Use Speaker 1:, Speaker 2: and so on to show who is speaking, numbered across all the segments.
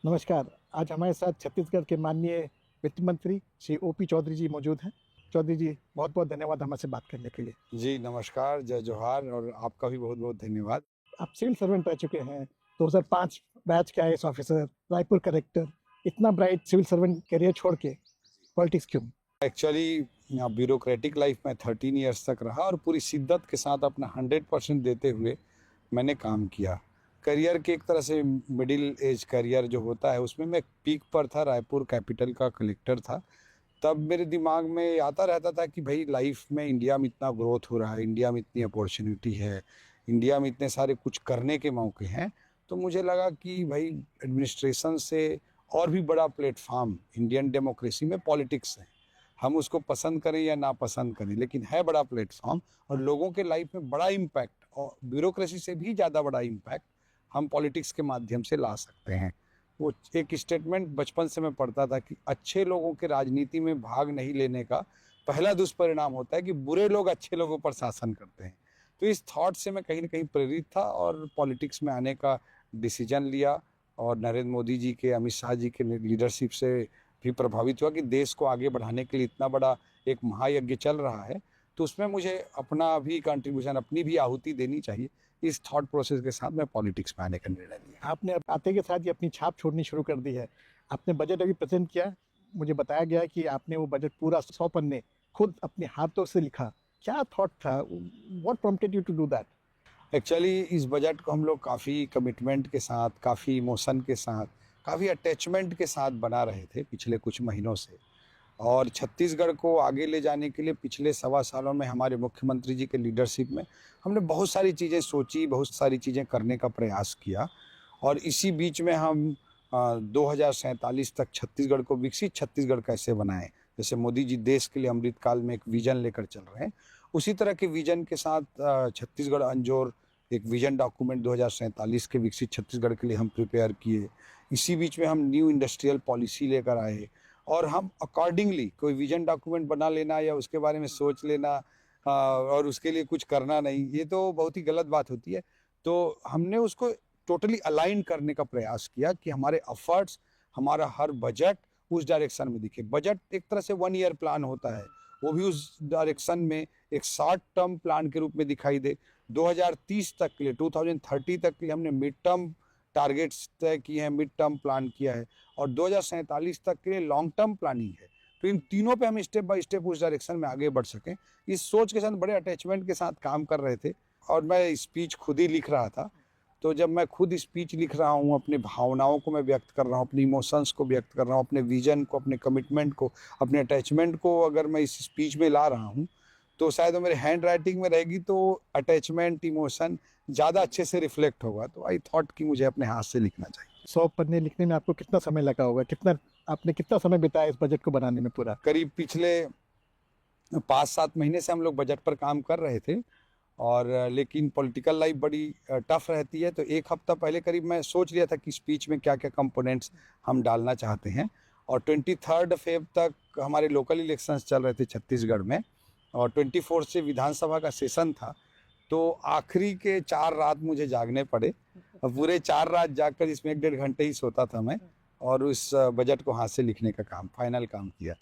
Speaker 1: नमस्कार। आज हमारे साथ छत्तीसगढ़ के माननीय वित्त मंत्री श्री ओपी चौधरी जी मौजूद हैं। चौधरी जी, बहुत बहुत धन्यवाद हमसे बात करने के लिए।
Speaker 2: जी, नमस्कार, जय जोहार और आपका भी बहुत-बहुत धन्यवाद।
Speaker 1: आप सिविल सर्वेंट रह चुके हैं, 2005 बैच के आईएएस ऑफिसर, रायपुर कलेक्टर। इतना ब्राइट सिविल सर्वेंट करियर छोड़ के पॉलिटिक्स क्यों?
Speaker 2: एक्चुअली ब्यूरोक्रेटिक लाइफ में 13 इयर्स तक रहा और पूरी शिद्दत के साथ अपना 100% देते हुए मैंने काम किया। करियर के एक तरह से मिडिल एज करियर जो होता है, उसमें मैं पीक पर था, रायपुर कैपिटल का कलेक्टर था। तब मेरे दिमाग में आता रहता था कि भई लाइफ में इंडिया में इतना ग्रोथ हो रहा है, इंडिया में इतनी अपॉर्च्युनिटी है, इंडिया में इतने सारे कुछ करने के मौके हैं। तो मुझे लगा कि भई एडमिनिस्ट्रेशन से और भी बड़ा प्लेटफ़ॉर्म इंडियन डेमोक्रेसी में पॉलिटिक्स है। हम उसको पसंद करें या नापसंद करें, लेकिन है बड़ा प्लेटफ़ॉर्म और लोगों के लाइफ में बड़ा इम्पैक्ट और ब्यूरोक्रेसी से भी ज़्यादा बड़ा इम्पैक्ट हम पॉलिटिक्स के माध्यम से ला सकते हैं। वो एक स्टेटमेंट बचपन से मैं पढ़ता था कि अच्छे लोगों के राजनीति में भाग नहीं लेने का पहला दुष्परिणाम होता है कि बुरे लोग अच्छे लोगों पर शासन करते हैं। तो इस थॉट से मैं कहीं न कहीं प्रेरित था और पॉलिटिक्स में आने का डिसीजन लिया और नरेंद्र मोदी जी के, अमित शाह जी के लीडरशिप से भी प्रभावित हुआ कि देश को आगे बढ़ाने के लिए इतना बड़ा एक महायज्ञ चल रहा है, तो उसमें मुझे अपना भी कंट्रीब्यूशन, अपनी भी आहुति देनी चाहिए। इस थॉट प्रोसेस के साथ मैं पॉलिटिक्स में आने का निर्णय लिया।
Speaker 1: आपने अब आते के साथ ही अपनी छाप छोड़नी शुरू कर दी है। आपने बजट अभी प्रेज़ेंट किया। मुझे बताया गया है कि आपने वो बजट पूरा 100 पन्ने खुद अपने हाथों से लिखा। क्या थॉट था? What prompted you to do that?
Speaker 2: Actually इस बजट को हम लोग काफ़ी कमिटमेंट के साथ, काफ़ी इमोशन के साथ, काफ़ी अटैचमेंट के साथ बना रहे थे पिछले कुछ महीनों से। और छत्तीसगढ़ को आगे ले जाने के लिए पिछले सवा सालों में हमारे मुख्यमंत्री जी के लीडरशिप में हमने बहुत सारी चीज़ें सोची, बहुत सारी चीज़ें करने का प्रयास किया। और इसी बीच में हम 2047 तक छत्तीसगढ़ को विकसित छत्तीसगढ़ कैसे बनाएँ? जैसे मोदी जी देश के लिए अमृतकाल में एक विज़न लेकर चल रहे हैं, उसी तरह के विज़न के साथ छत्तीसगढ़ अंजोर एक विज़न डॉक्यूमेंट 2047 के विकसित छत्तीसगढ़ के लिए हम प्रिपेयर किए। इसी बीच में हम न्यू इंडस्ट्रियल पॉलिसी लेकर आए और हम अकॉर्डिंगली कोई विज़न डॉक्यूमेंट बना लेना या उसके बारे में सोच लेना और उसके लिए कुछ करना नहीं, ये तो बहुत ही गलत बात होती है। तो हमने उसको टोटली अलाइन करने का प्रयास किया कि हमारे एफर्ट्स, हमारा हर बजट उस डायरेक्शन में दिखे। बजट एक तरह से 1 ईयर प्लान होता है, वो भी उस डायरेक्शन में एक शॉर्ट टर्म प्लान के रूप में दिखाई दे। 2030 तक के लिए, 2030 तक के लिए हमने मिड टर्म टारगेट्स तय किए हैं, मिड टर्म प्लान किया है और 2047 तक के लिए लॉन्ग टर्म प्लानिंग है। तो इन तीनों पे हम स्टेप बाय स्टेप उस डायरेक्शन में आगे बढ़ सकें, इस सोच के साथ बड़े अटैचमेंट के साथ काम कर रहे थे। और मैं स्पीच खुद ही लिख रहा था। तो जब मैं खुद स्पीच लिख रहा हूँ, अपनी भावनाओं को मैं व्यक्त कर रहा हूँ, अपने इमोशंस को व्यक्त कर रहा हूँ, अपने विजन को, अपने कमिटमेंट को, अपने अटैचमेंट को अगर मैं इस स्पीच में ला रहा हूँ, तो शायद वो मेरे हैंड राइटिंग में रहेगी तो अटैचमेंट, इमोशन ज़्यादा अच्छे से रिफ्लेक्ट होगा। तो आई थॉट कि मुझे अपने हाथ से लिखना चाहिए।
Speaker 1: 100 पन्ने लिखने में आपको कितना समय लगा होगा? आपने कितना समय बिताया इस बजट को बनाने में पूरा?
Speaker 2: करीब पिछले 5-7 महीने से हम लोग बजट पर काम कर रहे थे और लेकिन पॉलिटिकल लाइफ बड़ी टफ रहती है। तो 1 हफ्ता पहले करीब मैं सोच लिया था कि स्पीच में क्या-क्या कंपोनेंट्स हम डालना चाहते हैं और 23 फ़ेब तक हमारे लोकल इलेक्शंस चल रहे थे छत्तीसगढ़ में और 24 से विधानसभा का सेशन था। तो आखिरी के 4 रात मुझे जागने पड़े और पूरे 4 रात जागकर इसमें 1 डेढ़ घंटे ही सोता था मैं और उस बजट को हाथ से लिखने का काम, फाइनल काम किया।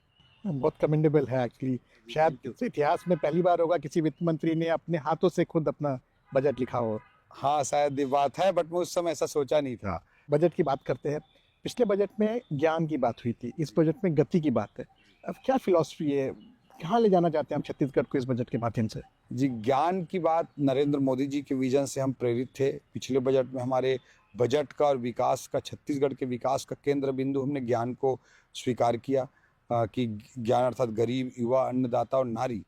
Speaker 1: बहुत कमेंडेबल है एक्चुअली। शायद इतिहास में पहली बार होगा किसी वित्त मंत्री ने अपने हाथों से खुद अपना बजट लिखा हो।
Speaker 2: हाँ, शायद ये बात है बट मैं उस समय ऐसा सोचा नहीं था।
Speaker 1: बजट की बात करते हैं। पिछले बजट में ज्ञान की बात हुई थी, इस बजट में गति की बात है। अब क्या फिलॉसफी है? कहाँ ले जाना चाहते हैं हम छत्तीसगढ़ को इस बजट के माध्यम से?
Speaker 2: जी, ज्ञान की बात नरेंद्र मोदी जी के विज़न से हम प्रेरित थे। पिछले बजट में हमारे बजट का और विकास का, छत्तीसगढ़ के विकास का केंद्र बिंदु हमने ज्ञान को स्वीकार किया कि ज्ञान अर्थात गरीब, युवा, अन्नदाता और नारी।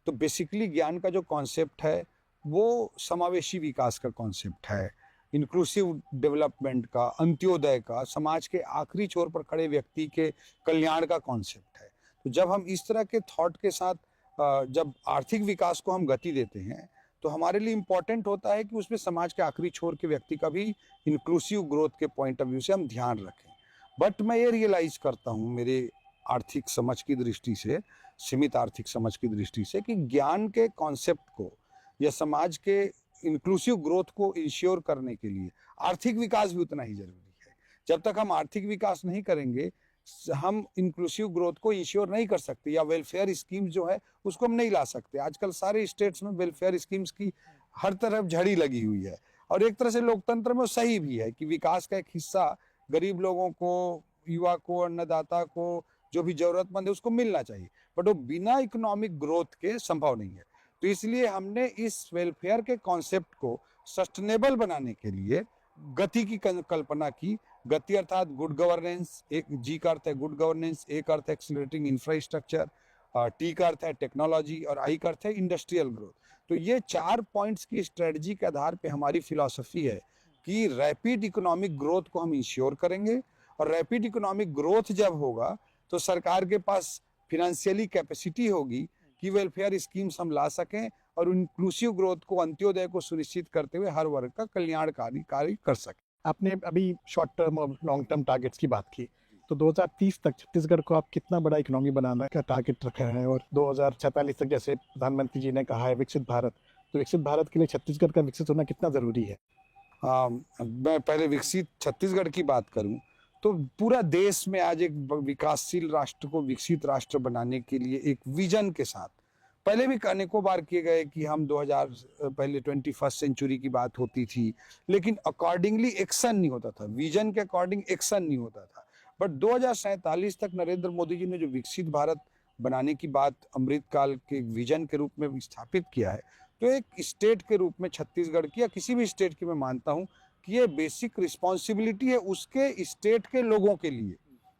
Speaker 2: तो बेसिकली ज्ञान का जो कॉन्सेप्ट है, वो समावेशी विकास का कॉन्सेप्ट है, इंक्लूसिव डेवलपमेंट का, अंत्योदय का, समाज के आखिरी छोर पर खड़े व्यक्ति के कल्याण का कॉन्सेप्ट है। तो जब हम इस तरह के थॉट के साथ जब आर्थिक विकास को हम गति देते हैं, तो हमारे लिए इम्पोर्टेंट होता है कि उसमें समाज के आखिरी छोर के व्यक्ति का भी इंक्लूसिव ग्रोथ के पॉइंट ऑफ व्यू से हम ध्यान रखें। बट मैं ये रियलाइज़ करता हूँ मेरे आर्थिक समझ की दृष्टि से, सीमित आर्थिक समझ की दृष्टि से कि ज्ञान के कॉन्सेप्ट को या समाज के इंक्लूसिव ग्रोथ को इंश्योर करने के लिए आर्थिक विकास भी उतना ही ज़रूरी है। जब तक हम आर्थिक विकास नहीं करेंगे हम इंक्लूसिव ग्रोथ को इंश्योर नहीं कर सकते, या वेलफेयर स्कीम्स जो है उसको हम नहीं ला सकते। आजकल सारे स्टेट्स में वेलफेयर स्कीम्स की हर तरफ झड़ी लगी हुई है, और एक तरह से लोकतंत्र में सही भी है कि विकास का एक हिस्सा गरीब लोगों को, युवा को, अन्नदाता को, जो भी जरूरतमंद है उसको मिलना चाहिए, बट वो बिना इकोनॉमिक ग्रोथ के संभव नहीं है। तो इसलिए हमने इस वेलफेयर के कॉन्सेप्ट को सस्टेनेबल बनाने के लिए गति की कल्पना की। गति अर्थात गुड गवर्नेंस, एक जी का अर्थ है गुड गवर्नेंस, ए का अर्थ है एक्सीलरेटिंग इंफ्रास्ट्रक्चर, टी का अर्थ है टेक्नोलॉजी, और आई का अर्थ है इंडस्ट्रियल ग्रोथ। तो ये 4 पॉइंट्स की स्ट्रेटजी के आधार पे हमारी फिलॉसफी है कि रैपिड इकोनॉमिक ग्रोथ को हम इंश्योर करेंगे, और रैपिड इकोनॉमिक ग्रोथ जब होगा तो सरकार के पास फिनेंशियली कैपेसिटी होगी कि वेलफेयर स्कीम्स हम ला सकें और इंक्लूसिव ग्रोथ को, अंत्योदय को सुनिश्चित करते हुए हर वर्ग का कल्याणकारी कार्य कर सकें।
Speaker 1: आपने अभी शॉर्ट टर्म और लॉन्ग टर्म टारगेट्स की बात की, तो 2030 तक छत्तीसगढ़ को आप कितना बड़ा इकोनॉमी बनाने का टारगेट रखा है, और 2046 तक जैसे प्रधानमंत्री जी ने कहा है विकसित भारत, तो विकसित भारत के लिए छत्तीसगढ़ का विकसित होना कितना ज़रूरी है?
Speaker 2: मैं पहले विकसित छत्तीसगढ़ की बात करूं तो पूरा देश में आज एक विकासशील राष्ट्र को विकसित राष्ट्र बनाने के लिए एक विजन के साथ, पहले भी अनेकों बार किए गए कि हम 2000 पहले 21st सेंचुरी की बात होती थी, लेकिन अकॉर्डिंगली एक्शन नहीं होता था, विजन के अकॉर्डिंग एक्शन नहीं होता था। बट 2047 तक नरेंद्र मोदी जी ने जो विकसित भारत बनाने की बात अमृतकाल के विजन के रूप में स्थापित किया है, तो एक स्टेट के रूप में छत्तीसगढ़ की या किसी भी स्टेट की मैं मानता हूँ कि ये बेसिक रिस्पॉन्सिबिलिटी है उसके स्टेट के लोगों के लिए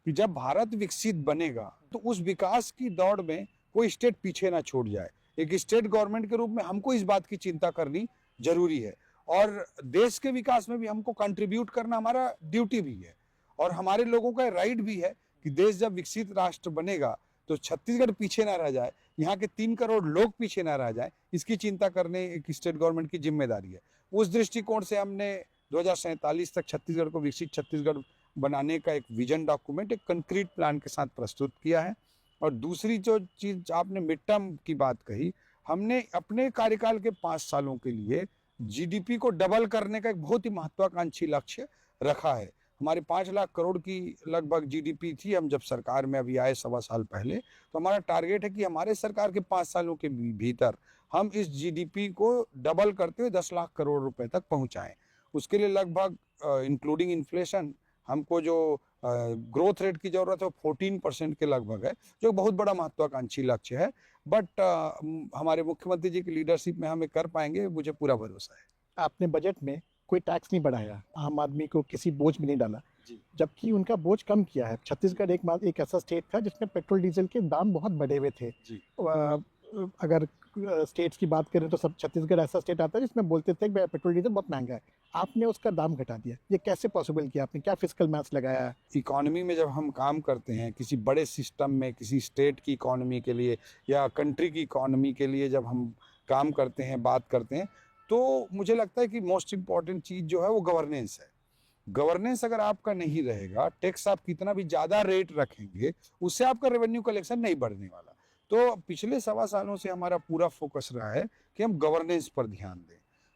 Speaker 2: कि जब भारत विकसित बनेगा तो उस विकास की दौड़ में कोई स्टेट पीछे ना छूट जाए। एक स्टेट गवर्नमेंट के रूप में हमको इस बात की चिंता करनी जरूरी है, और देश के विकास में भी हमको कंट्रीब्यूट करना हमारा ड्यूटी भी है, और हमारे लोगों का राइट भी है कि देश जब विकसित राष्ट्र बनेगा तो छत्तीसगढ़ पीछे ना रह जाए, यहाँ के 3 करोड़ लोग पीछे ना रह जाए, इसकी चिंता करने एक स्टेट गवर्नमेंट की जिम्मेदारी है। उस दृष्टिकोण से हमने 2047 तक छत्तीसगढ़ को विकसित छत्तीसगढ़ बनाने का एक विजन डॉक्यूमेंट, एक कंक्रीट प्लान के साथ प्रस्तुत किया है। और दूसरी जो चीज आपने मिड टर्म की बात कही, हमने अपने कार्यकाल के 5 सालों के लिए जीडीपी को डबल करने का एक बहुत ही महत्वाकांक्षी लक्ष्य रखा है। हमारे 5 लाख करोड़ की लगभग जीडीपी थी, हम जब सरकार में अभी आए 1.25 साल पहले, तो हमारा टारगेट है कि हमारे सरकार के 5 सालों के भीतर हम इस जीडीपी को डबल करते हुए 10 लाख करोड़ रुपए तक पहुंचाएं। उसके लिए लगभग इंक्लूडिंग इन्फ्लेशन हमको जो ग्रोथ रेट की जरूरत है वो 14% के लगभग है, जो बहुत बड़ा महत्वाकांक्षी लक्ष्य है। बट हमारे मुख्यमंत्री जी की लीडरशिप में हम ये कर पाएंगे, मुझे पूरा भरोसा है।
Speaker 1: आपने बजट में कोई टैक्स नहीं बढ़ाया, आम आदमी को किसी बोझ में नहीं डाला,
Speaker 2: जी।
Speaker 1: जबकि उनका बोझ कम किया है। छत्तीसगढ़ एक ऐसा स्टेट था जिसमें पेट्रोल डीजल के दाम बहुत बढ़े हुए थे।
Speaker 2: जी।
Speaker 1: अगर स्टेट्स की बात करें तो सब छत्तीसगढ़ ऐसा स्टेट आता है जिसमें बोलते थे कि पेट्रोल डीजल बहुत महंगा है, आपने उसका दाम घटा दिया। ये कैसे पॉसिबल किया आपने, क्या फिस्कल मैथ्स लगाया?
Speaker 2: इकोनॉमी में जब हम काम करते हैं किसी बड़े सिस्टम में, किसी स्टेट की इकोनॉमी के लिए या कंट्री की इकोनॉमी के लिए जब हम काम करते हैं, बात करते हैं, तो मुझे लगता है कि मोस्ट इम्पॉर्टेंट चीज़ जो है वो गवर्नेंस है। गवर्नेंस अगर आपका नहीं रहेगा, टैक्स आप कितना भी ज़्यादा रेट रखेंगे, उससे आपका रेवेन्यू कलेक्शन नहीं बढ़ने वाला। तो पिछले 1.25 सालों से हमारा पूरा फोकस रहा है कि हम गवर्नेंस पर ध्यान दें।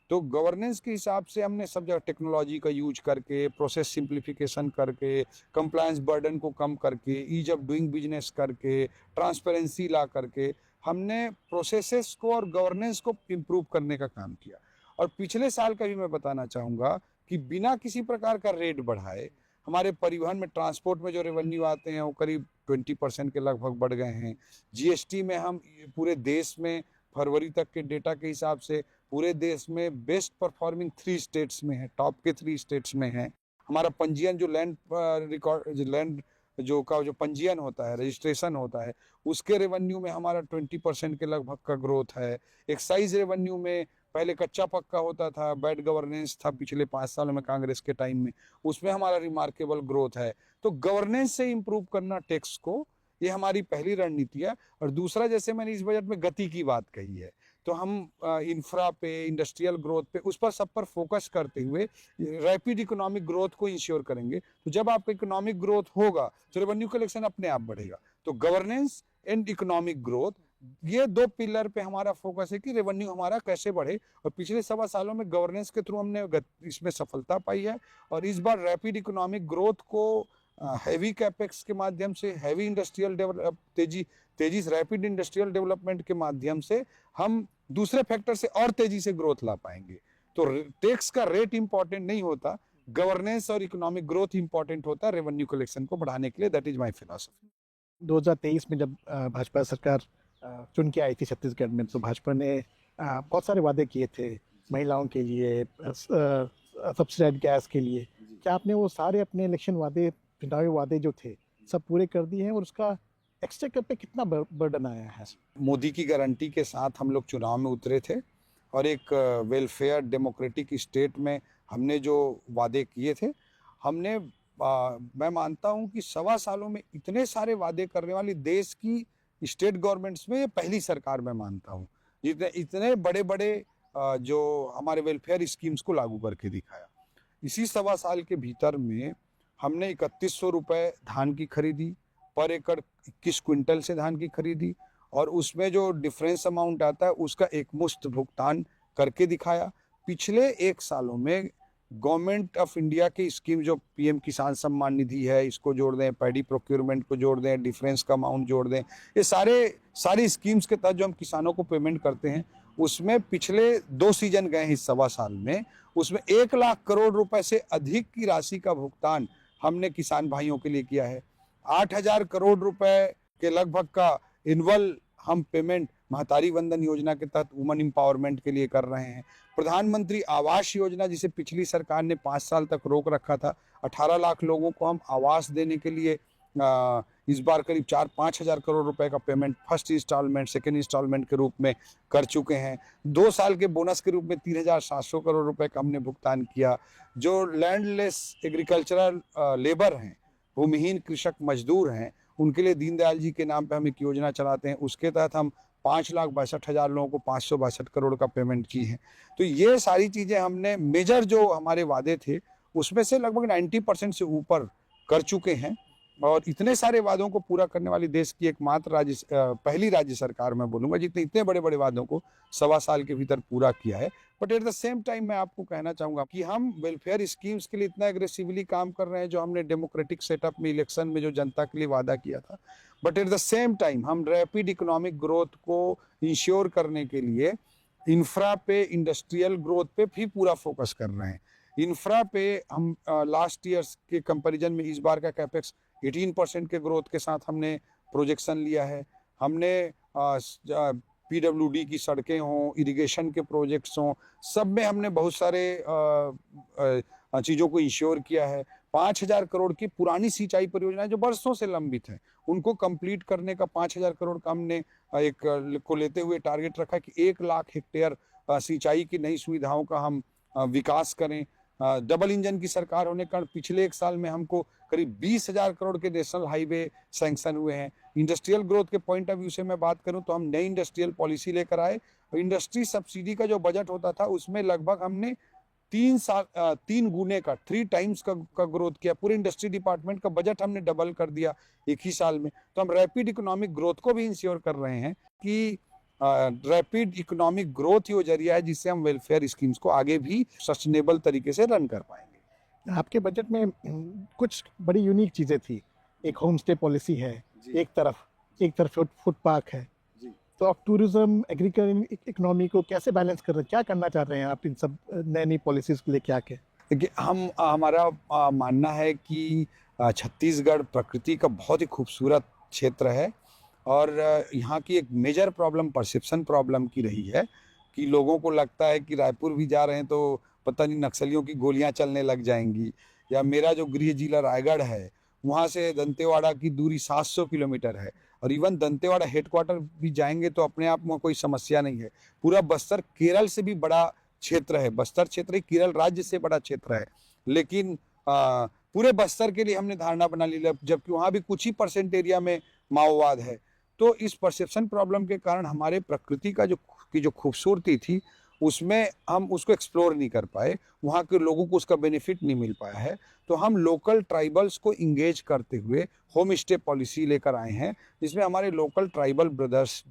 Speaker 2: तो गवर्नेंस के हिसाब से हमने सब जगह टेक्नोलॉजी का यूज करके, प्रोसेस सिंप्लीफिकेशन करके, कंप्लायंस बर्डन को कम करके, ईज ऑफ डूइंग बिजनेस करके, ट्रांसपेरेंसी ला करके हमने प्रोसेसेस को और गवर्नेंस को इम्प्रूव करने का काम किया। और पिछले साल का भी मैं बताना चाहूँगा कि बिना किसी प्रकार का रेट बढ़ाए हमारे परिवहन में, ट्रांसपोर्ट में जो रेवेन्यू आते हैं वो करीब 20% के लगभग बढ़ गए हैं। जीएसटी में हम पूरे देश में फरवरी तक के डेटा के हिसाब से पूरे देश में बेस्ट परफॉर्मिंग 3 स्टेट्स में है, टॉप के 3 स्टेट्स में है। हमारा पंजीयन जो लैंड जो पंजीयन होता है, रजिस्ट्रेशन होता है, उसके रेवेन्यू में हमारा 20% के लगभग का ग्रोथ है। एक्साइज रेवेन्यू में पहले कच्चा पक्का होता था, बैड गवर्नेंस था पिछले 5 सालों में कांग्रेस के टाइम में, उसमें हमारा रिमार्केबल ग्रोथ है। तो गवर्नेंस से इम्प्रूव करना टैक्स को, ये हमारी पहली रणनीति है। और दूसरा, जैसे मैंने इस बजट में गति की बात कही है, तो हम इंफ्रा पे, इंडस्ट्रियल ग्रोथ पे, उस पर सब पर फोकस करते हुए रैपिड इकोनॉमिक ग्रोथ को इंश्योर करेंगे। तो जब आपका इकोनॉमिक ग्रोथ होगा तो रेवेन्यू कलेक्शन अपने आप बढ़ेगा। तो गवर्नेंस एंड इकोनॉमिक ग्रोथ ये दो पिलर पे हमारा फोकस है कि रेवेन्यू हमारा कैसे बढ़े, और पिछले 1.25 सालों में गवर्नेंस के थ्रू हमने इसमें सफलता पाई है। और इस बार रैपिड इकोनॉमिक ग्रोथ को हैवी कैपेक्स के माध्यम से, हैवी इंडस्ट्रियल डेवलप तेजी रैपिड इंडस्ट्रियल डेवलपमेंट के माध्यम से हम दूसरे फैक्टर से और तेजी से ग्रोथ ला पाएंगे। तो टैक्स का रेट इंपॉर्टेंट नहीं होता, गवर्नेंस और इकोनॉमिक ग्रोथ इंपॉर्टेंट होता है रेवेन्यू कलेक्शन को बढ़ाने के लिए। That is my philosophy.
Speaker 1: 2023 में जब भाजपा सरकार चुन के आई थी छत्तीसगढ़ में, तो भाजपा ने बहुत सारे वादे किए थे महिलाओं के लिए, सब्सिडाइज गैस के लिए। क्या आपने वो सारे अपने इलेक्शन वादे, चुनावी वादे जो थे, सब पूरे कर दिए हैं, और उसका एक्सचेकर पे कितना बर्डन आया है?
Speaker 2: मोदी की गारंटी के साथ हम लोग चुनाव में उतरे थे, और एक वेलफेयर डेमोक्रेटिक स्टेट में हमने जो वादे किए थे, हमने मैं मानता हूं कि 1.25 सालों में इतने सारे वादे करने वाली देश की स्टेट गवर्नमेंट्स में ये पहली सरकार मैं मानता हूं, जितने इतने बड़े बड़े जो हमारे वेलफेयर स्कीम्स को लागू करके दिखाया। इसी 1.25 साल के भीतर में हमने 3100 रुपये धान की खरीदी, पर एकड़ 21 क्विंटल से धान की खरीदी, और उसमें जो डिफरेंस अमाउंट आता है उसका एकमुश्त भुगतान करके दिखाया। पिछले 1 सालों में गवर्नमेंट ऑफ इंडिया की स्कीम जो पीएम किसान सम्मान निधि है, इसको जोड़ दें, पैडी प्रोक्योरमेंट को जोड़ दें, डिफरेंस का अमाउंट जोड़ दें, ये सारी स्कीम्स के तहत जो हम किसानों को पेमेंट करते हैं, उसमें पिछले 2 सीजन गए हैं इस 1.25 साल में, उसमें 1 लाख करोड़ रुपए से अधिक की राशि का भुगतान हमने किसान भाइयों के लिए किया है। 8,000 करोड़ रुपए के लगभग का एनुअल हम पेमेंट महतारी वंदन योजना के तहत वुमन एम्पावरमेंट के लिए कर रहे हैं। प्रधानमंत्री आवास योजना, जिसे पिछली सरकार ने 5 साल तक रोक रखा था, 18 लाख लोगों को हम आवास देने के लिए इस बार करीब 4-5 हजार करोड़ रुपए का payment first installment, second installment के रूप में कर चुके हैं। 2 साल के बोनस के रूप में 3,700 करोड़ रुपए का हमने भुगतान किया। जो लैंडलेस एग्रीकल्चरल लेबर हैं, भूमिहीन कृषक मजदूर हैं, उनके लिए दीनदयाल जी के नाम पे हम एक योजना चलाते हैं, उसके तहत हम 5,62,000 लोगों को 562 करोड़ का पेमेंट की है। तो ये सारी चीज़ें हमने मेजर जो हमारे वादे थे उसमें से लगभग 90% से ऊपर कर चुके हैं, और इतने सारे वादों को पूरा करने वाली देश की एकमात्र पहली राज्य सरकार मैं बोलूँगा जितने इतने बड़े बड़े वादों को 1.25 साल के भीतर पूरा किया है। But at the same time मैं आपको कहना चाहूँगा कि हम वेलफेयर स्कीम्स के लिए इतना एग्रेसिवली काम कर रहे हैं, जो हमने डेमोक्रेटिक सेटअप में इलेक्शन में जो जनता के लिए वादा किया था, but at the same time हम रैपिड इकोनॉमिक ग्रोथ को इंश्योर करने के लिए इंफ्रा पे, इंडस्ट्रियल ग्रोथ पे भी पूरा फोकस कर रहे हैं। इंफ्रा पे हम लास्ट ईयर्स के कंपैरिजन में इस बार का कैपेक्स 18% के ग्रोथ के साथ हमने प्रोजेक्शन लिया है। हमने पीडब्ल्यूडी की सड़कें हों, इरिगेशन के प्रोजेक्ट्स हों, सब में हमने बहुत सारे चीज़ों को इंश्योर किया है। 5,000 करोड़ की पुरानी सिंचाई परियोजनाएं जो बरसों से लंबित हैं, उनको कंप्लीट करने का 5,000 करोड़ का हमने एक को लेते हुए टारगेट रखा कि 1 लाख हेक्टेयर सिंचाई की नई सुविधाओं का हम विकास करें। डबल इंजन की सरकार होने के कारण पिछले 1 साल में हमको करीब 20,000 करोड़ के नेशनल हाईवे सैंक्शन हुए हैं। इंडस्ट्रियल ग्रोथ के पॉइंट ऑफ व्यू से मैं बात करूं तो हम नई इंडस्ट्रियल पॉलिसी लेकर आए। इंडस्ट्री सब्सिडी का जो बजट होता था उसमें लगभग हमने 3 गुने का 3 टाइम्स का ग्रोथ किया। पूरे इंडस्ट्री डिपार्टमेंट का बजट हमने डबल कर दिया एक ही साल में। तो हम रैपिड इकोनॉमिक ग्रोथ को भी इंश्योर कर रहे हैं कि रैपिड इकोनॉमिक ग्रोथ ही वो जरिया है जिससे हम वेलफेयर स्कीम्स को आगे भी सस्टेनेबल तरीके से रन कर पाएंगे।
Speaker 1: आपके बजट में कुछ बड़ी यूनिक चीज़ें थी। एक होम स्टे पॉलिसी है, एक तरफ फूड पार्क है। तो आप टूरिज्म, एग्रीकल्चर, इकोनॉमी को कैसे बैलेंस कर रहे हैं? क्या करना चाह रहे हैं आप इन सब नई पॉलिसीज को लेके आके?
Speaker 2: देखिए, हमारा मानना है कि छत्तीसगढ़ प्रकृति का बहुत ही खूबसूरत क्षेत्र है, और यहाँ की एक मेजर प्रॉब्लम परसेप्शन प्रॉब्लम की रही है कि लोगों को लगता है कि रायपुर भी जा रहे हैं तो पता नहीं नक्सलियों की गोलियां चलने लग जाएंगी, या मेरा जो गृह जिला रायगढ़ है वहाँ से दंतेवाड़ा की दूरी 700 किलोमीटर है, और इवन दंतेवाड़ा हेडक्वार्टर भी जाएंगे तो अपने आप में कोई समस्या नहीं है। पूरा बस्तर केरल से भी बड़ा क्षेत्र है, बस्तर क्षेत्र ही केरल राज्य से बड़ा क्षेत्र है, लेकिन पूरे बस्तर के लिए हमने धारणा बना ली, जबकि वहाँ भी कुछ ही % एरिया में माओवाद है। तो इस परसेप्शन प्रॉब्लम के कारण हमारे प्रकृति का जो खूबसूरती थी उसमें हम उसको एक्सप्लोर नहीं कर पाए, वहाँ के लोगों को उसका बेनिफिट नहीं मिल पाया है। तो हम लोकल ट्राइबल्स को इंगेज करते हुए होम स्टे पॉलिसी लेकर आए हैं, जिसमें हमारे लोकल ट्राइबल ब्रदर्स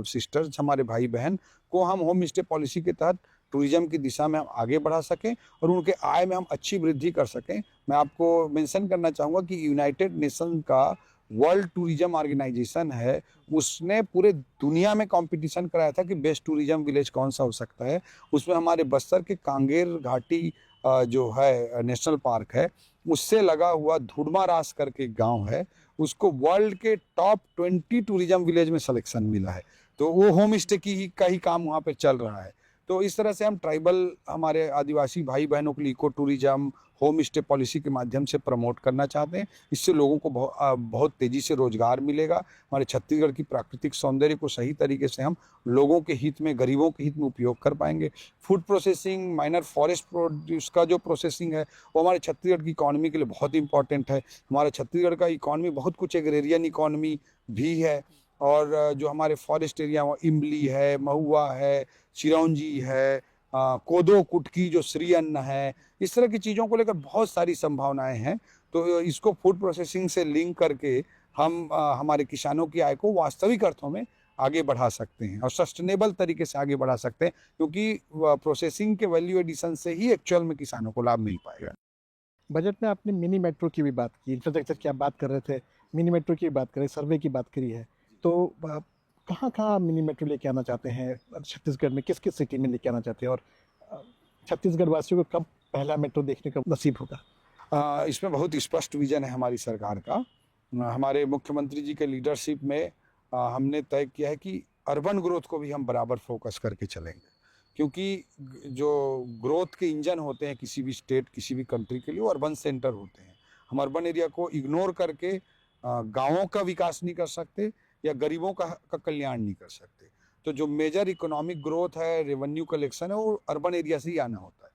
Speaker 2: सिस्टर्स, हमारे भाई बहन को हम होम स्टे पॉलिसी के तहत टूरिज्म की दिशा में हम आगे बढ़ा सकें और उनके आय में हम अच्छी वृद्धि कर सकें। मैं आपको मेंशन करना चाहूँगा कि यूनाइटेड नेशन का वर्ल्ड टूरिज्म ऑर्गेनाइजेशन है, उसने पूरे दुनिया में कंपटीशन कराया था कि बेस्ट टूरिज्म विलेज कौन सा हो सकता है। उसमें हमारे बस्तर के कांगेर घाटी जो है नेशनल पार्क है, उससे लगा हुआ धुड़मारास करके एक गाँव है, उसको वर्ल्ड के टॉप 20 टूरिज्म विलेज में सिलेक्शन मिला है। तो वो होम स्टे का ही काम वहाँ पे चल रहा है। तो इस तरह से हम ट्राइबल, हमारे आदिवासी भाई बहनों के लिए eco tourism home stay policy के माध्यम से प्रमोट करना चाहते हैं। इससे लोगों को बहुत तेज़ी से रोजगार मिलेगा। हमारे छत्तीसगढ़ की प्राकृतिक सौंदर्य को सही तरीके से हम लोगों के हित में, गरीबों के हित में उपयोग कर पाएंगे। Food processing, minor forest produce का जो प्रोसेसिंग है वो हमारे छत्तीसगढ़ की इकॉनमी के लिए बहुत इंपॉर्टेंट है। हमारे छत्तीसगढ़ का इकॉनमी बहुत कुछ एग्रेरियन इकॉनमी भी है, और जो हमारे फॉरेस्ट एरिया इमली है, महुआ है, चिरौंजी है, कोदो कुटकी जो श्री अन्न है, इस तरह की चीज़ों को लेकर बहुत सारी संभावनाएं हैं। तो इसको फूड प्रोसेसिंग से लिंक करके हम हमारे किसानों की आय को वास्तविक अर्थों में आगे बढ़ा सकते हैं और सस्टेनेबल तरीके से आगे बढ़ा सकते हैं, क्योंकि प्रोसेसिंग के वैल्यू एडिशन से ही एक्चुअल में किसानों को लाभ मिल पाएगा।
Speaker 1: बजट में आपने मिनी मेट्रो की भी बात की, इंफ्रास्ट्रक्चर की आप बात कर रहे थे, मिनी मेट्रो की बात करें, सर्वे की बात करी है, तो कहाँ कहाँ मिनी मेट्रो लेके आना चाहते हैं छत्तीसगढ़ में, किस किस सिटी में लेके आना चाहते हैं, और अ, छत्तीसगढ़ वासियों को कब पहला मेट्रो देखने का नसीब होगा?
Speaker 2: इसमें बहुत स्पष्ट विजन है हमारी सरकार का। हमारे मुख्यमंत्री जी के लीडरशिप में हमने तय किया है कि अर्बन ग्रोथ को भी हम बराबर फोकस करके चलेंगे, क्योंकि जो ग्रोथ के इंजन होते हैं किसी भी स्टेट, किसी भी कंट्री के लिए, वो अर्बन सेंटर होते हैं। हम अर्बन एरिया को इग्नोर करके गांवों का विकास नहीं कर सकते या गरीबों का कल्याण नहीं कर सकते। तो जो मेजर इकोनॉमिक ग्रोथ है, रेवेन्यू कलेक्शन है, वो अर्बन एरिया से ही आना होता है।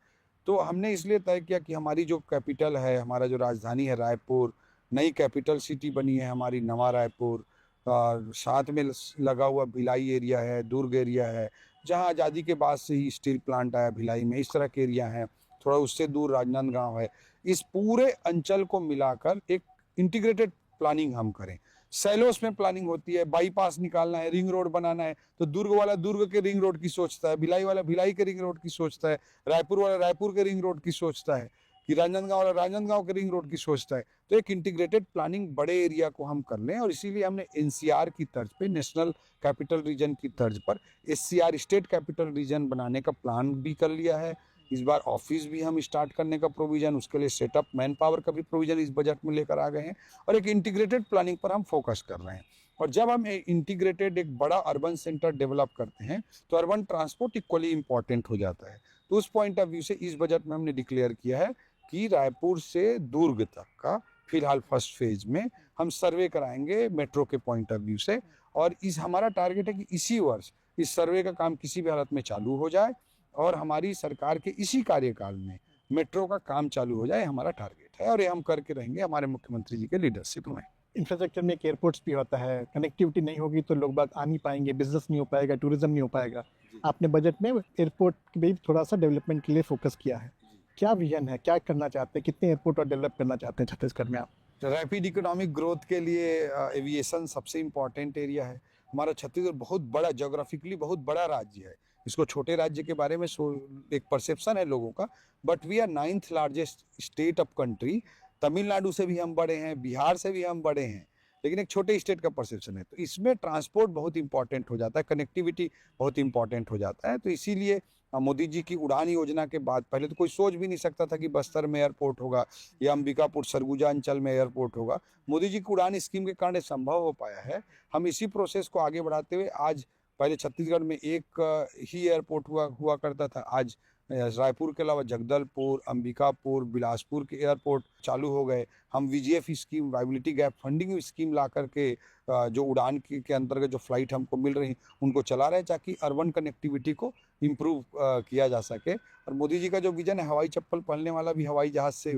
Speaker 2: तो हमने इसलिए तय किया कि हमारी जो कैपिटल है, हमारा जो राजधानी है रायपुर, नई कैपिटल सिटी बनी है हमारी नवा रायपुर, और साथ में लगा हुआ भिलाई एरिया है, दुर्ग एरिया है, जहाँ आज़ादी के बाद से ही स्टील प्लांट आया भिलाई में, इस तरह के एरिया हैं। थोड़ा उससे दूर राजनांदगांव है। इस पूरे अंचल को मिलाकर एक इंटीग्रेटेड प्लानिंग हम करें। सैलोस में प्लानिंग होती है, बाईपास निकालना है, रिंग रोड बनाना है, तो दुर्ग वाला दुर्ग के रिंग रोड की सोचता है, भिलाई वाला भिलाई के रिंग रोड की सोचता है, रायपुर वाला रायपुर के रिंग रोड की सोचता है, कि राजनांदगांव वाला राजनांदगांव के रिंग रोड की सोचता है। तो एक इंटीग्रेटेड प्लानिंग बड़े एरिया को हम कर लें, और इसीलिए हमने एनसीआर की तर्ज पे, नेशनल कैपिटल रीजन की तर्ज पर एससीआर, स्टेट कैपिटल रीजन बनाने का प्लान भी कर लिया है। इस बार ऑफिस भी हम स्टार्ट करने का प्रोविजन, उसके लिए सेटअप, मैन पावर का भी प्रोविजन इस बजट में लेकर आ गए हैं, और एक इंटीग्रेटेड प्लानिंग पर हम फोकस कर रहे हैं। और जब हम इंटीग्रेटेड एक बड़ा अर्बन सेंटर डेवलप करते हैं तो अर्बन ट्रांसपोर्ट इक्वली इंपॉर्टेंट हो जाता है। तो उस पॉइंट ऑफ व्यू से इस बजट में हमने डिक्लेयर किया है कि रायपुर से दुर्ग तक का फिलहाल फर्स्ट फेज में हम सर्वे कराएंगे मेट्रो के पॉइंट ऑफ व्यू से, और इस हमारा टारगेट है कि इसी वर्ष इस सर्वे का काम किसी भी हालत में चालू हो जाए, और हमारी सरकार के इसी कार्यकाल में मेट्रो का काम चालू हो जाए, हमारा टारगेट है, और ये हम करके रहेंगे हमारे मुख्यमंत्री जी के लीडरशिप में।
Speaker 1: इंफ्रास्ट्रक्चर में एक एयरपोर्ट्स भी होता है, कनेक्टिविटी नहीं होगी तो लोग बाग आ नहीं पाएंगे, बिजनेस नहीं हो पाएगा, टूरिज्म नहीं हो पाएगा। आपने बजट में एयरपोर्ट भी थोड़ा सा डेवलपमेंट के लिए फोकस किया है, क्या विजन है, क्या करना चाहते हैं, कितने एयरपोर्ट और डेवलप करना चाहते हैं छत्तीसगढ़ में आप?
Speaker 2: रैपिड इकोनॉमिक ग्रोथ के लिए एविएशन सबसे इम्पॉर्टेंट एरिया है। हमारा छत्तीसगढ़ बहुत बड़ा, जोग्राफिकली बहुत बड़ा राज्य है। इसको छोटे राज्य के बारे में एक परसेप्शन है लोगों का, but we are 9th largest state of country. Tamil Nadu से भी हम बड़े हैं, बिहार से भी हम बड़े हैं, लेकिन एक छोटे स्टेट का परसेप्शन है। तो इसमें ट्रांसपोर्ट बहुत इंपॉर्टेंट हो जाता है, कनेक्टिविटी बहुत इंपॉर्टेंट हो जाता है। तो इसीलिए मोदी जी की उड़ान योजना के बाद पहले तो कोई सोच भी नहीं सकता था कि बस्तर में एयरपोर्ट होगा या अंबिकापुर सरगुजा अंचल में एयरपोर्ट होगा। मोदी जी की उड़ान स्कीम के कारण संभव हो पाया है। हम इसी प्रोसेस को आगे बढ़ाते हुए आज, पहले छत्तीसगढ़ में एक ही एयरपोर्ट हुआ करता था, आज रायपुर के अलावा जगदलपुर, अंबिकापुर, बिलासपुर के एयरपोर्ट चालू हो गए। हम VGF scheme, viability gap funding scheme ला करके जो उड़ान के अंतर्गत जो फ्लाइट हमको मिल रही उनको चला रहे हैं, ताकि अर्बन कनेक्टिविटी को इम्प्रूव किया जा सके। और मोदी जी का जो विजन है हवाई चप्पल पहनने वाला भी हवाई जहाज से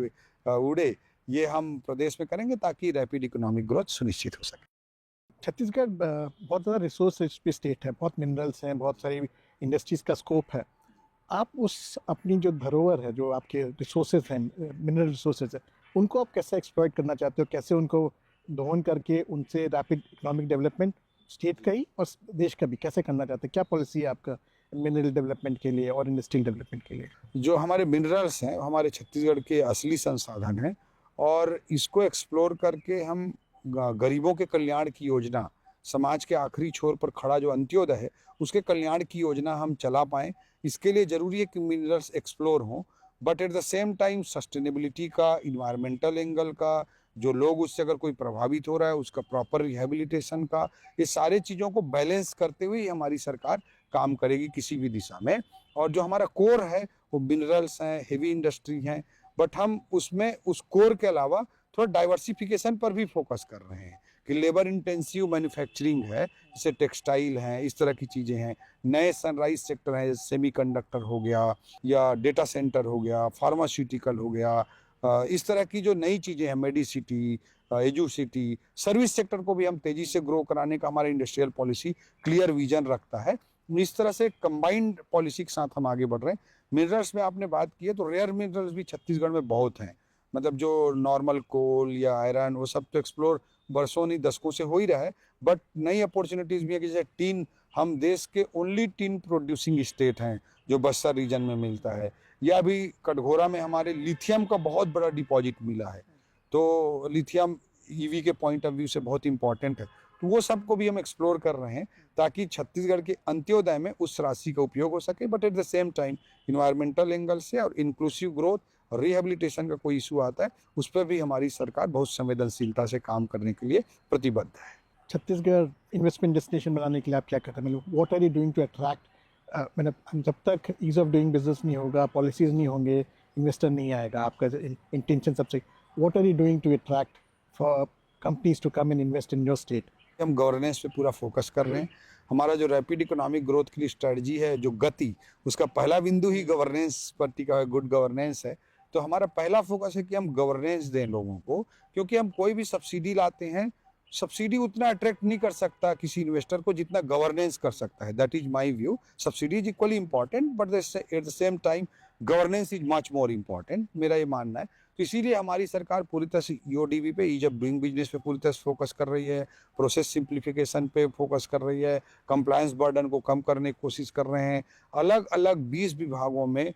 Speaker 2: उड़े, ये हम प्रदेश में करेंगे ताकि रैपिड इकोनॉमिक ग्रोथ सुनिश्चित हो सके।
Speaker 1: छत्तीसगढ़ बहुत ज़्यादा रिसोर्स रिच स्टेट है, बहुत मिनरल्स हैं, बहुत सारी इंडस्ट्रीज़ का स्कोप है। आप उस अपनी जो धरोहर है, जो आपके रिसोर्सेज हैं, मिनरल रिसोर्सेज है, उनको आप कैसे एक्सप्लॉइट करना चाहते हो, कैसे उनको दोहन करके उनसे रैपिड इकोनॉमिक डेवलपमेंट स्टेट का ही और देश का भी कैसे करना चाहते हैं? क्या पॉलिसी है आपका मिनरल डेवलपमेंट के लिए और इंडस्ट्रियल डेवलपमेंट के लिए?
Speaker 2: जो हमारे मिनरल्स हैं हमारे छत्तीसगढ़ के असली संसाधन हैं, और इसको एक्सप्लोर करके हम गरीबों के कल्याण की योजना, समाज के आखिरी छोर पर खड़ा जो अंत्योदय है उसके कल्याण की योजना हम चला पाएँ। इसके लिए ज़रूरी है कि मिनरल्स एक्सप्लोर हों, but at the same time sustainability का, इन्वायरमेंटल एंगल का, जो लोग उससे अगर कोई प्रभावित हो रहा है उसका प्रॉपर रिहेबिलिटेशन का, ये सारे चीज़ों को बैलेंस करते हुए ही हमारी सरकार काम करेगी किसी भी दिशा में। और जो हमारा कोर है वो मिनरल्स हैं, हेवी इंडस्ट्री हैं, बट हम उसमें उस कोर के अलावा थोड़ा डाइवर्सिफिकेशन पर भी फोकस कर रहे हैं कि लेबर इंटेंसिव मैन्युफैक्चरिंग है, जैसे टेक्सटाइल हैं, इस तरह की चीज़ें हैं, नए सनराइज सेक्टर हैं, जैसे सेमीकंडक्टर हो गया या डेटा सेंटर हो गया, फार्मास्यूटिकल हो गया, इस तरह की जो नई चीज़ें हैं, मेडिसिटी, एजुसिटी, सर्विस सेक्टर को भी हम तेज़ी से ग्रो कराने का हमारा इंडस्ट्रियल पॉलिसी क्लियर विजन रखता है। इस तरह से कंबाइंड पॉलिसी के साथ हम आगे बढ़ रहे हैं। मिनरल्स में आपने बात की है तो रेयर मिनरल्स भी छत्तीसगढ़ में बहुत हैं, मतलब जो नॉर्मल कोल या आयरन वो सब तो एक्सप्लोर बरसों नहीं दशकों से हो ही रहा है, बट नई अपॉर्चुनिटीज़ भी है कि जैसे टीन, हम देश के ओनली टीन प्रोड्यूसिंग स्टेट हैं जो बस्तर रीजन में मिलता है, या अभी कटघोरा में हमारे लिथियम का बहुत बड़ा डिपॉजिट मिला है, तो लिथियम ईवी के पॉइंट ऑफ व्यू से बहुत इंपॉर्टेंट है, तो वो सब को भी हम एक्सप्लोर कर रहे हैं ताकि छत्तीसगढ़ के अंत्योदय में उस राशि का उपयोग हो सके, but at the same time environmental angle से और इंक्लूसिव ग्रोथ और रिहेबिलिटेशन का कोई इशू आता है उस पर भी हमारी सरकार बहुत संवेदनशीलता से काम करने के लिए प्रतिबद्ध है।
Speaker 1: छत्तीसगढ़ इन्वेस्टमेंट डेस्टिनेशन बनाने के लिए आप क्या करते हैं? मतलब what are you doing to attract, मतलब जब तक ईज ऑफ डूइंग बिजनेस नहीं होगा, पॉलिसीज नहीं होंगे, इन्वेस्टर नहीं आएगा, आपका इंटेंशन सबसे, what are you doing to attract for companies to come and invest in your state?
Speaker 2: हम गवर्नेंस पे पूरा फोकस कर रहे हैं। हमारा जो रैपिड इकोनॉमिक ग्रोथ की स्ट्रेटजी है, जो गति, उसका पहला बिंदु ही गवर्नेंस पर टिका है, गुड गवर्नेंस है। तो हमारा पहला फोकस है कि हम गवर्नेंस दें लोगों को, क्योंकि हम कोई भी सब्सिडी लाते हैं, सब्सिडी उतना अट्रैक्ट नहीं कर सकता किसी इन्वेस्टर को जितना गवर्नेंस कर सकता है। That is my view. Subsidy is equally important, but at the same time governance is much more important, मेरा ये मानना है। तो इसीलिए हमारी सरकार पूरी तरह से ईओडीबी पे, ईज ऑफ डूइंग बिजनेस पे पूरी तरह से फोकस कर रही है, प्रोसेस सिंप्लीफिकेशन पे फोकस कर रही है, कंप्लायंस बर्डन को कम करने की कोशिश कर रहे हैं। अलग अलग 20 विभागों में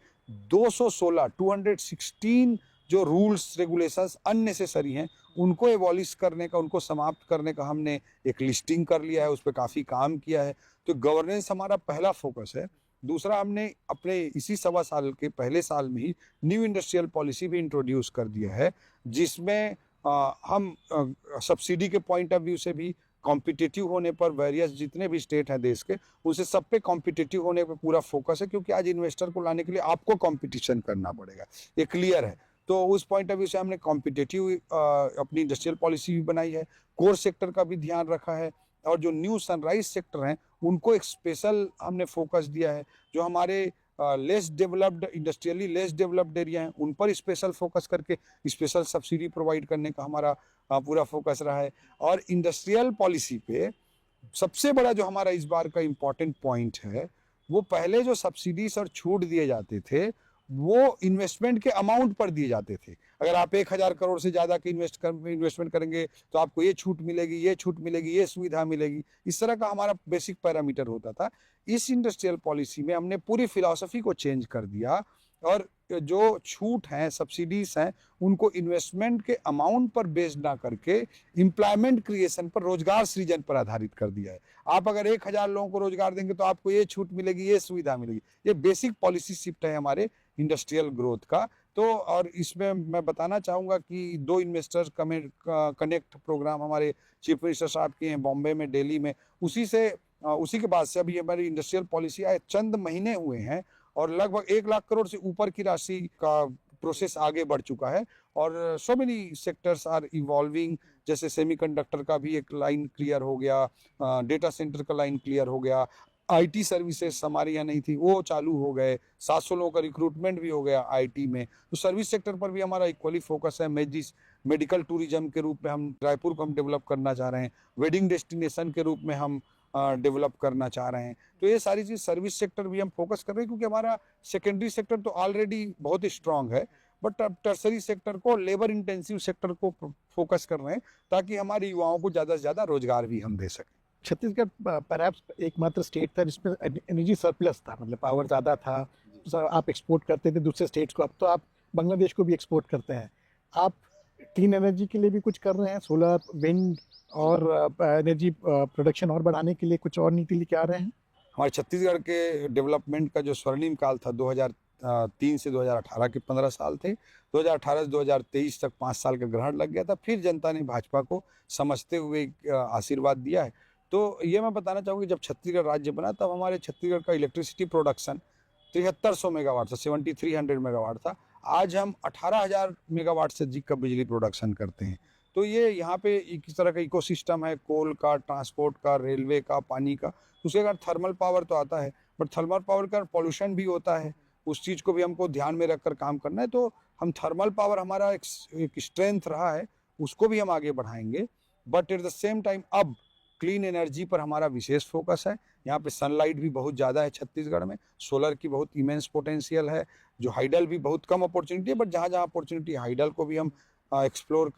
Speaker 2: 216 जो रूल्स रेगुलेशंस अननेसेसरी हैं उनको एबॉलिश करने का, उनको समाप्त करने का हमने एक लिस्टिंग कर लिया है, उस पर काफ़ी काम किया है। तो गवर्नेंस हमारा पहला फोकस है। दूसरा, हमने अपने इसी 1.25 साल के पहले साल में ही न्यू इंडस्ट्रियल पॉलिसी भी इंट्रोड्यूस कर दिया है, जिसमें हम सब्सिडी के पॉइंट ऑफ व्यू से भी कॉम्पिटिटिव होने पर, वेरियस जितने भी स्टेट हैं देश के, उनसे सब पे कॉम्पिटिटिव होने पर पूरा फोकस है, क्योंकि आज इन्वेस्टर को लाने के लिए आपको कॉम्पिटिशन करना पड़ेगा, ये क्लियर है। तो उस पॉइंट ऑफ व्यू से हमने कॉम्पिटिटिव अपनी इंडस्ट्रियल पॉलिसी भी बनाई है, कोर सेक्टर का भी ध्यान रखा है, और जो न्यू सनराइज सेक्टर हैं उनको एक स्पेशल हमने फोकस दिया है। जो हमारे less developed, industrially less developed area हैं उन पर स्पेशल फोकस करके स्पेशल सब्सिडी प्रोवाइड करने का हमारा पूरा फोकस रहा है। और इंडस्ट्रियल पॉलिसी पे सबसे बड़ा जो हमारा इस बार का इम्पॉर्टेंट पॉइंट है, वो पहले जो सब्सिडीज और छूट दिए जाते थे वो इन्वेस्टमेंट के अमाउंट पर दिए जाते थे। अगर आप 1,000 करोड़ से ज़्यादा की इन्वेस्टमेंट करेंगे तो आपको ये छूट मिलेगी, ये छूट मिलेगी, ये सुविधा मिलेगी, इस तरह का हमारा बेसिक पैरामीटर होता था। इस इंडस्ट्रियल पॉलिसी में हमने पूरी फिलॉसफी को चेंज कर दिया, और जो छूट हैं, सब्सिडीज हैं, उनको इन्वेस्टमेंट के अमाउंट पर बेस ना करके एम्प्लॉयमेंट क्रिएशन पर, रोजगार सृजन पर आधारित कर दिया है। आप अगर 1,000 लोगों को रोजगार देंगे तो आपको ये छूट मिलेगी, ये सुविधा मिलेगी। ये बेसिक पॉलिसी शिफ्ट है हमारे इंडस्ट्रियल ग्रोथ का। तो और इसमें मैं बताना चाहूँगा कि 2 इन्वेस्टर्स कनेक्ट प्रोग्राम हमारे चीफ मिनिस्टर साहब के हैं बॉम्बे में, दिल्ली में, उसी के बाद से अभी हमारी इंडस्ट्रियल पॉलिसी आए चंद महीने हुए हैं, और लगभग 1 लाख करोड़ से ऊपर की राशि का प्रोसेस आगे बढ़ चुका है। और so many sectors are evolving, जैसे सेमीकंडक्टर का भी एक लाइन क्लियर हो गया, डेटा सेंटर का लाइन क्लियर हो गया, आईटी सर्विसेज हमारे यहाँ नहीं थी वो चालू हो गए, 700 लोगों का रिक्रूटमेंट भी हो गया आईटी में। तो सर्विस सेक्टर पर भी हमारा इक्वली फोकस है। मेडिकल टूरिज्म के रूप में हम रायपुर को हम डेवलप करना चाह रहे हैं, वेडिंग डेस्टिनेशन के रूप में हम डेवलप करना चाह रहे हैं। तो ये सारी चीज़ सर्विस सेक्टर भी हम फोकस कर रहे हैं, क्योंकि हमारा सेकेंडरी सेक्टर तो ऑलरेडी बहुत ही स्ट्रांग है, बट अब टर्सरी सेक्टर को, लेबर इंटेंसिव सेक्टर को फोकस कर रहे हैं, ताकि हमारे युवाओं को ज़्यादा से ज़्यादा रोजगार भी हम दे सकें।
Speaker 1: छत्तीसगढ़ परहैप्स एकमात्र स्टेट था जिसमें एनर्जी सरप्लस था, मतलब पावर ज़्यादा था, तो आप एक्सपोर्ट करते थे दूसरे स्टेट्स को। अब तो आप बांग्लादेश को भी एक्सपोर्ट करते हैं। आप क्लीन एनर्जी के लिए भी कुछ कर रहे हैं, सोलर, विंड और एनर्जी प्रोडक्शन और बढ़ाने के लिए कुछ और नीति लेके आ रहे हैं?
Speaker 2: हमारे छत्तीसगढ़ के डेवलपमेंट का जो स्वर्णिम काल था 2003 से 2018 के 15 साल थे। 2018 से 2023 तक 5 साल का ग्रहण लग गया था। फिर जनता ने भाजपा को समझते हुए आशीर्वाद दिया है। तो ये मैं बताना चाहूँगी, जब छत्तीसगढ़ राज्य बना तब हमारे छत्तीसगढ़ का इलेक्ट्रिसिटी प्रोडक्शन 7300 मेगावाट था, 7300 मेगावाट था। आज हम 18,000 मेगावाट से अधिक का बिजली प्रोडक्शन करते हैं। तो ये यहाँ पे एक इस तरह का इकोसिस्टम है, कोल का, ट्रांसपोर्ट का, रेलवे का, पानी का। उसके बाद थर्मल पावर तो आता है, बट थर्मल पावर का पॉल्यूशन भी होता है, उस चीज़ को भी हमको ध्यान में रखकर काम करना है। तो हम थर्मल पावर हमारा एक स्ट्रेंथ रहा है, उसको भी हम आगे बढ़ाएंगे। But at the same time अब क्लीन एनर्जी पर हमारा विशेष फोकस है। यहाँ पे सनलाइट भी बहुत ज़्यादा है छत्तीसगढ़ में, सोलर की बहुत इमेंस पोटेंशियल है, जो हाइडल भी बहुत कम अपॉर्चुनिटी है, बट जहाँ जहाँ अपॉर्चुनिटी हाइडल को भी हम एक्सप्लोर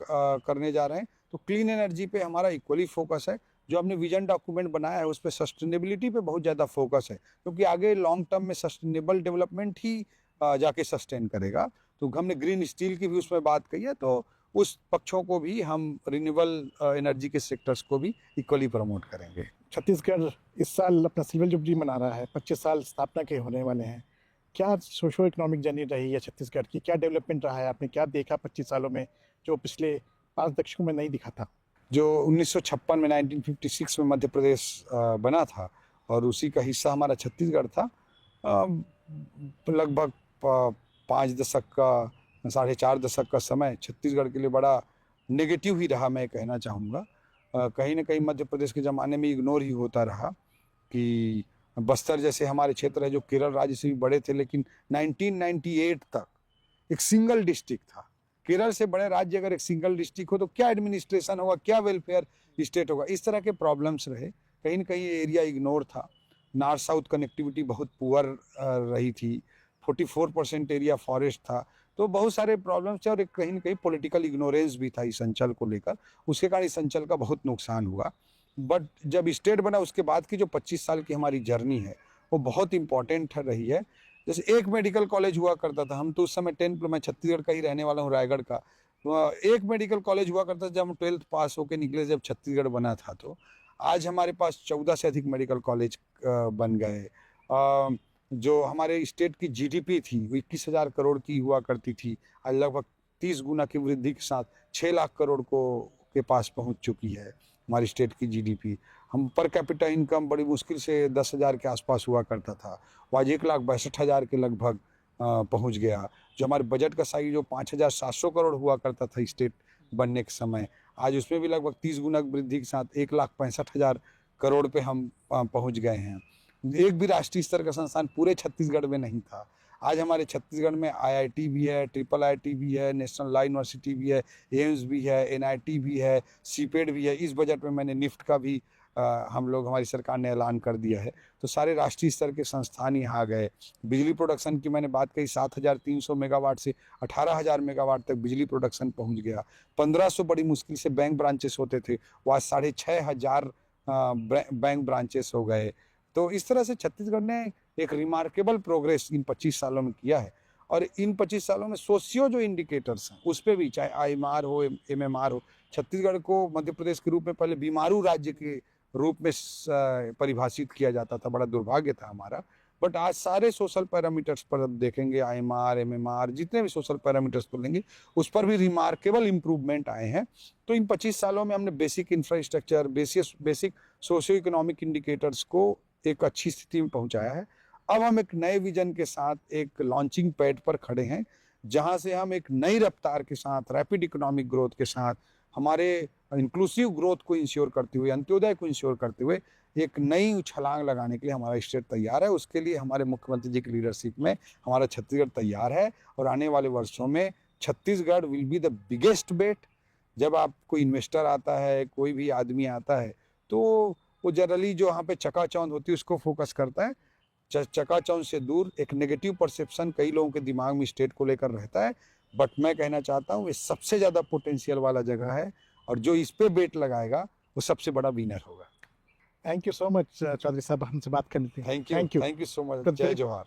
Speaker 2: करने जा रहे हैं। तो क्लीन एनर्जी पे हमारा इक्वली फोकस है। जो हमने विजन डॉक्यूमेंट बनाया है उस पर सस्टेनेबिलिटी पे बहुत ज़्यादा फोकस है, क्योंकि आगे लॉन्ग टर्म में सस्टेनेबल डेवलपमेंट ही जाके सस्टेन करेगा। तो हमने ग्रीन स्टील की भी उसमें बात कही है, तो उस पक्षों को भी हम रिन्यूएबल एनर्जी के सेक्टर्स को भी इक्वली प्रमोट करेंगे।
Speaker 1: छत्तीसगढ़ इस साल अपना सिल्वर जुबली मना रहा है, 25 साल स्थापना के होने वाले हैं। क्या सोशो इकोनॉमिक जर्नी रही है छत्तीसगढ़ की? क्या डेवलपमेंट रहा है? आपने क्या देखा 25 सालों में जो पिछले 5 दशकों में नहीं दिखा था?
Speaker 2: जो 1956 में 1956 में मध्य प्रदेश बना था और उसी का हिस्सा हमारा छत्तीसगढ़ था। लगभग 5 दशक का, 4.5 दशक का समय छत्तीसगढ़ के लिए बड़ा नेगेटिव ही रहा, मैं कहना चाहूँगा। कहीं ना कहीं मध्य प्रदेश के ज़माने में इग्नोर ही होता रहा कि बस्तर जैसे हमारे क्षेत्र है जो केरल राज्य से भी बड़े थे, लेकिन 1998 तक एक सिंगल डिस्ट्रिक्ट था। केरल से बड़े राज्य अगर एक सिंगल डिस्ट्रिक्ट हो तो क्या एडमिनिस्ट्रेशन होगा, क्या वेलफेयर स्टेट होगा? इस तरह के प्रॉब्लम्स रहे। कहीं ना कहीं ये एरिया इग्नोर था। नॉर्थ साउथ कनेक्टिविटी बहुत पुअर रही थी। 44% एरिया फॉरेस्ट था। तो बहुत सारे प्रॉब्लम्स थे और एक कहीं ना कहीं पॉलिटिकल इग्नोरेंस भी था इस अंचल को लेकर। उसके कारण इस अंचल का बहुत नुकसान हुआ। बट जब स्टेट बना उसके बाद की जो 25 साल की हमारी जर्नी है वो बहुत इंपॉर्टेंट रही है। जैसे एक मेडिकल कॉलेज हुआ करता था, हम तो उस समय 10, मैं छत्तीसगढ़ का ही रहने वाला हूँ, रायगढ़ का। तो एक मेडिकल कॉलेज हुआ करता था जब हम 12th पास होकर निकले, जब छत्तीसगढ़ बना था। तो आज हमारे पास 14 से अधिक मेडिकल कॉलेज बन गए। जो हमारे स्टेट की जीडीपी थी वो 21,000 करोड़ की हुआ करती थी, आज लगभग 30 गुना की वृद्धि के साथ 6 लाख करोड़ के पास पहुंच चुकी है हमारी स्टेट की जीडीपी। हम पर कैपिटा इनकम बड़ी मुश्किल से 10,000 के आसपास हुआ करता था, वो आज 1,62,000 के लगभग पहुंच गया। जो हमारे बजट का साइज जो 5,700 करोड़ हुआ करता था स्टेट बनने के समय, आज उसमें भी लगभग 30 गुना वृद्धि के साथ 1,65,000 करोड़ पे हम पहुंच गए हैं। एक भी राष्ट्रीय स्तर का संस्थान पूरे छत्तीसगढ़ में नहीं था। आज हमारे छत्तीसगढ़ में आईआईटी भी है, ट्रिपल आईटी भी है, नेशनल लॉ यूनिवर्सिटी भी है, एम्स भी है, एनआईटी भी है, सीपेड भी है। इस बजट में मैंने निफ्ट का भी हमारी सरकार ने ऐलान कर दिया है। तो सारे राष्ट्रीय स्तर के संस्थान यहाँ आ गए। बिजली प्रोडक्शन की मैंने बात कही, 7,300 मेगावाट से 18,000 मेगावाट तक बिजली प्रोडक्शन पहुँच गया। 1,500 बड़ी मुश्किल से बैंक ब्रांचेस होते थे, वो आज 6,500 बैंक ब्रांचेस हो गए। तो इस तरह से छत्तीसगढ़ ने एक रिमार्केबल प्रोग्रेस इन 25 सालों में किया है। और इन 25 सालों में सोशियो जो इंडिकेटर्स हैं उस पर भी, चाहे आईएमआर हो, एमएमआर हो, छत्तीसगढ़ को मध्य प्रदेश के रूप में पहले बीमारू राज्य के रूप में परिभाषित किया जाता था। बड़ा दुर्भाग्य था हमारा। बट आज सारे सोशल पैरामीटर्स पर अब देखेंगे, आईएमआर, एमएमआर, जितने भी सोशल पैरामीटर्स पर लेंगे उस पर भी रिमार्केबल इंप्रूवमेंट आए हैं। तो इन 25 सालों में हमने basic infrastructure, basic socio economic indicators को एक अच्छी स्थिति में पहुंचाया है। अब हम एक नए विजन के साथ एक लॉन्चिंग पैड पर खड़े हैं, जहां से हम एक नई रफ्तार के साथ, रैपिड इकोनॉमिक ग्रोथ के साथ, हमारे इंक्लूसिव ग्रोथ को इंश्योर करते हुए, अंत्योदय को इंश्योर करते हुए एक नई छलांग लगाने के लिए हमारा स्टेट तैयार है। उसके लिए हमारे मुख्यमंत्री जी की लीडरशिप में हमारा छत्तीसगढ़ तैयार है। और आने वाले वर्षों में Chhattisgarh will be the biggest bet. जब आप कोई इन्वेस्टर आता है, कोई भी आदमी आता है, तो वो जनरली जो यहाँ पे चकाचौंध होती है उसको फोकस करता है। चकाचौंध से दूर एक नेगेटिव परसेप्शन कई लोगों के दिमाग में स्टेट को लेकर रहता है, बट मैं कहना चाहता हूँ ये सबसे ज़्यादा पोटेंशियल वाला जगह है, और जो इस पे बेट लगाएगा वो सबसे बड़ा विनर होगा।
Speaker 1: Thank you so much Chaudhary साहब, हमसे बात करने के लिए।
Speaker 2: Thank you so much.
Speaker 1: तो
Speaker 2: जय जवाहर।